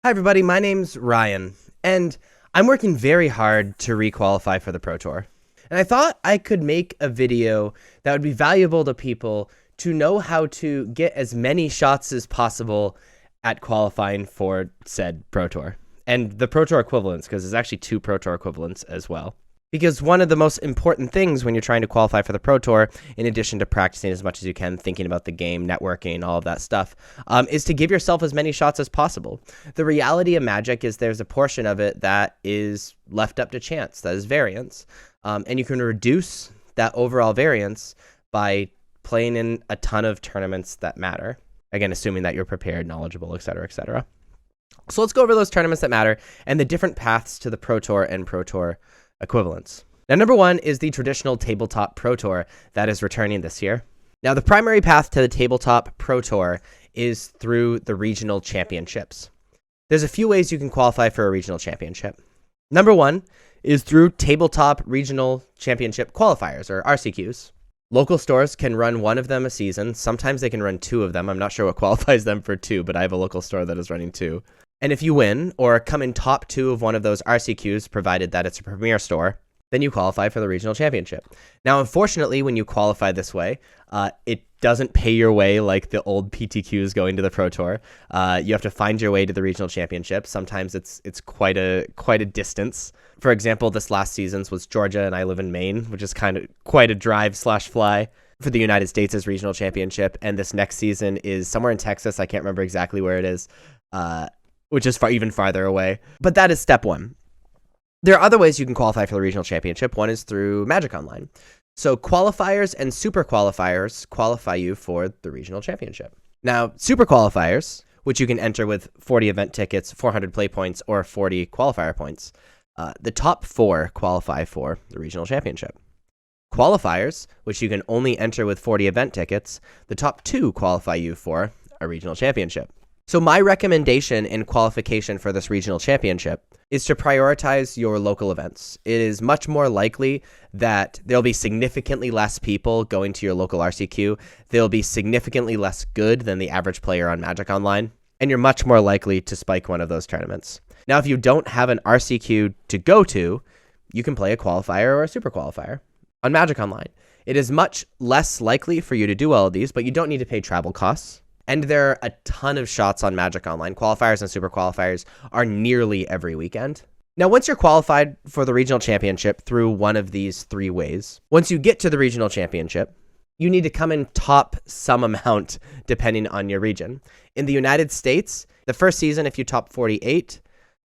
Hi everybody, my name's Ryan, and I'm working very hard to requalify for the Pro Tour. And I thought I could make a video that would be valuable to people to know how to get as many shots as possible at qualifying for said Pro Tour. And the Pro Tour equivalents, because there's actually 2 Pro Tour equivalents as well. Because one of the most important things when you're trying to qualify for the Pro Tour, in addition to practicing as much as you can, thinking about the game, networking, all of that stuff, is to give yourself as many shots as possible. The reality of Magic is there's a portion of it that is left up to chance, that is variance. And you can reduce that overall variance by playing in a ton of tournaments that matter. Again, assuming that you're prepared, knowledgeable, etc., etc. So let's go over those tournaments that matter and the different paths to the Pro Tour and Pro Tour equivalents. Now, number 1 is the traditional Tabletop Pro Tour that is returning this year. Now, the primary path to the Tabletop Pro Tour is through the regional championships. There's a few ways you can qualify for a regional championship. Number 1 is through Tabletop Regional Championship Qualifiers, or RCQs. Local stores can run one of them a season. Sometimes they can run 2 of them. I'm not sure what qualifies them for 2, but I have a local store that is running 2. And if you win, or come in top 2 of one of those RCQs, provided that it's a premier store, then you qualify for the regional championship. Now, unfortunately, when you qualify this way, it doesn't pay your way like the old PTQs going to the Pro Tour. You have to find your way to the regional championship. Sometimes it's quite a distance. For example, this last season's was Georgia, and I live in Maine, which is kind of quite a drive/fly for the United States' regional championship. And this next season is somewhere in Texas. I can't remember exactly where it is. Which is even farther away. But that is step 1. There are other ways you can qualify for the regional championship. One is through Magic Online. So qualifiers and super qualifiers qualify you for the regional championship. Now, super qualifiers, which you can enter with 40 event tickets, 400 play points, or 40 qualifier points, the top 4 qualify for the regional championship. Qualifiers, which you can only enter with 40 event tickets, the top 2 qualify you for a regional championship. So my recommendation in qualification for this regional championship is to prioritize your local events. It is much more likely that there'll be significantly less people going to your local RCQ. They'll be significantly less good than the average player on Magic Online, and you're much more likely to spike one of those tournaments. Now, if you don't have an RCQ to go to, you can play a qualifier or a super qualifier on Magic Online. It is much less likely for you to do all of these, but you don't need to pay travel costs. And there are a ton of shots on Magic Online. Qualifiers and super qualifiers are nearly every weekend. Now, once you're qualified for the regional championship through one of these 3 ways, once you get to the regional championship, you need to come in top some amount depending on your region. In the United States, the first season, if you top 48,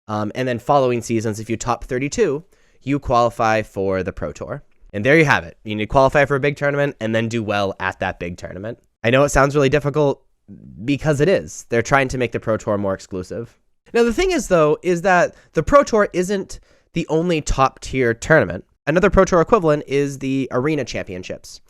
and then following seasons, if you top 32, you qualify for the Pro Tour. And there you have it. You need to qualify for a big tournament and then do well at that big tournament. I know it sounds really difficult, because it is. They're trying to make the Pro Tour more exclusive. Now, the thing is, though, is that the Pro Tour isn't the only top-tier tournament. Another Pro Tour equivalent is the Arena Championships.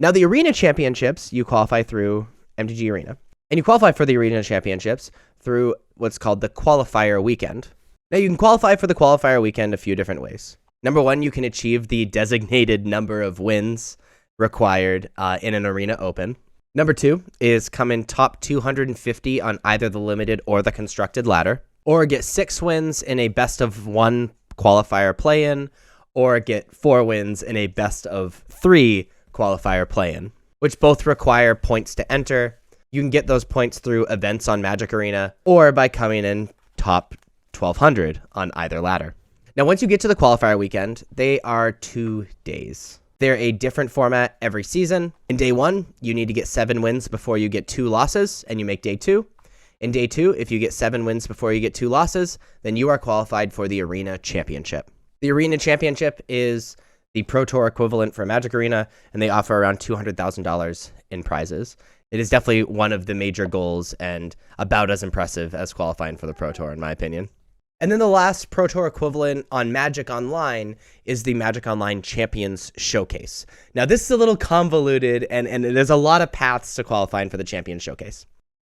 Now, the Arena Championships, you qualify through MTG Arena. And you qualify for the Arena Championships through what's called the Qualifier Weekend. Now, you can qualify for the Qualifier Weekend a few different ways. Number 1, you can achieve the designated number of wins required in an Arena Open. Number 2 is come in top 250 on either the limited or the constructed ladder, or get 6 wins in a best of 1 qualifier play-in, or get 4 wins in a best of 3 qualifier play-in, which both require points to enter. You can get those points through events on Magic Arena, or by coming in top 1200 on either ladder. Now, once you get to the qualifier weekend, they are 2 days. They're a different format every season. In day 1, you need to get 7 wins before you get 2 losses, and you make day 2. In day 2, if you get 7 wins before you get 2 losses, then you are qualified for the Arena Championship. The Arena Championship is the Pro Tour equivalent for Magic Arena, and they offer around $200,000 in prizes. It is definitely one of the major goals and about as impressive as qualifying for the Pro Tour, in my opinion. And then the last Pro Tour equivalent on Magic Online is the Magic Online Champions Showcase. Now, this is a little convoluted, and there's a lot of paths to qualifying for the Champions Showcase.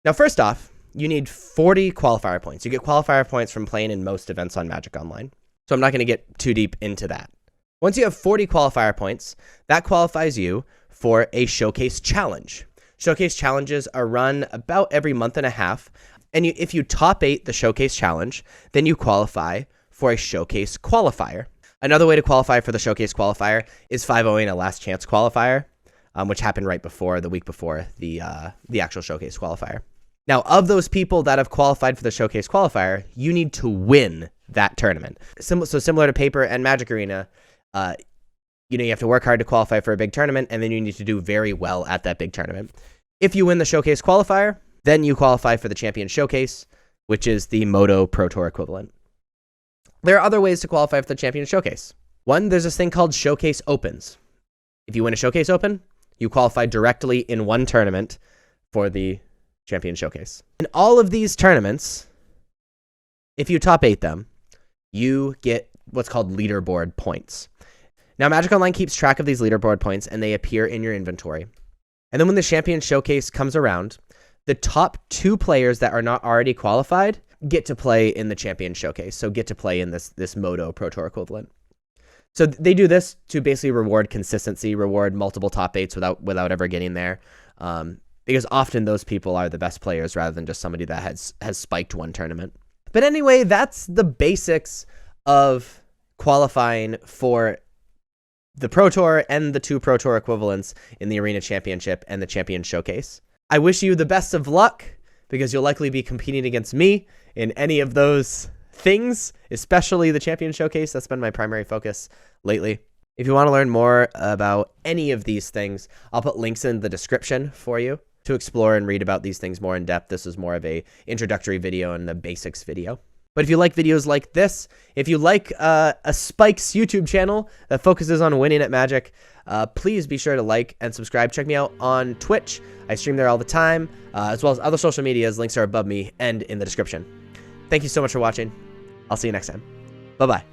Now, first off, you need 40 qualifier points. You get qualifier points from playing in most events on Magic Online. So I'm not going to get too deep into that. Once you have 40 qualifier points, that qualifies you for a Showcase Challenge. Showcase Challenges are run about every month and a half. And if you top 8 the Showcase Challenge, then you qualify for a Showcase Qualifier. Another way to qualify for the Showcase Qualifier is 5-0ing a Last Chance Qualifier, which happened the week before the actual Showcase Qualifier. Now, of those people that have qualified for the Showcase Qualifier, you need to win that tournament. So similar to Paper and Magic Arena, you have to work hard to qualify for a big tournament, and then you need to do very well at that big tournament. If you win the Showcase Qualifier, then you qualify for the Champion Showcase, which is the Moto Pro Tour equivalent. There are other ways to qualify for the Champion Showcase. One, there's this thing called Showcase Opens. If you win a Showcase Open, you qualify directly in one tournament for the Champion Showcase. In all of these tournaments, if you top 8 them, you get what's called leaderboard points. Now, Magic Online keeps track of these leaderboard points, and they appear in your inventory. And then when the Champion Showcase comes around, the top 2 players that are not already qualified get to play in the Champion Showcase, so get to play in this Moto Pro Tour equivalent. So they do this to basically reward consistency, reward multiple top 8s without ever getting there, because often those people are the best players rather than just somebody that has spiked one tournament. But anyway, that's the basics of qualifying for the Pro Tour and the 2 Pro Tour equivalents in the Arena Championship and the Champion Showcase. I wish you the best of luck, because you'll likely be competing against me in any of those things, especially the Champion Showcase. That's been my primary focus lately. If you want to learn more about any of these things, I'll put links in the description for you to explore and read about these things more in depth. This is more of a introductory video and a basics video. But if you like videos like this, if you like a Spikes YouTube channel that focuses on winning at Magic, please be sure to like and subscribe. Check me out on Twitch. I stream there all the time, as well as other social medias. Links are above me and in the description. Thank you so much for watching. I'll see you next time. Bye-bye.